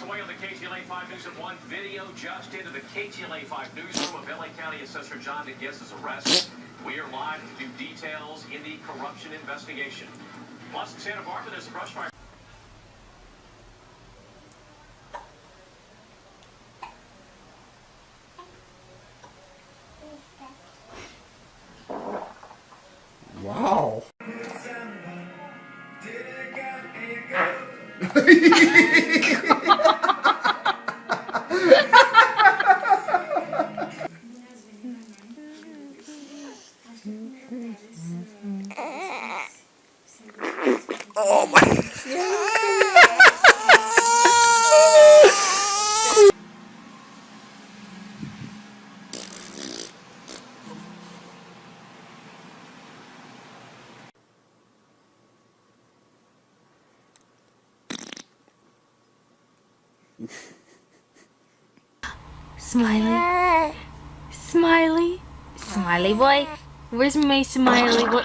Away on the KTLA 5 News at 1 video just into the KTLA 5 newsroom of LA County Assessor John DeGuise's arrest. We are live to do details in the corruption investigation. Plus, in Santa Barbara, there's a brush fire. Wow. Oh my. Smiley. Smiley. Smiley boy. Where's my smiley boy?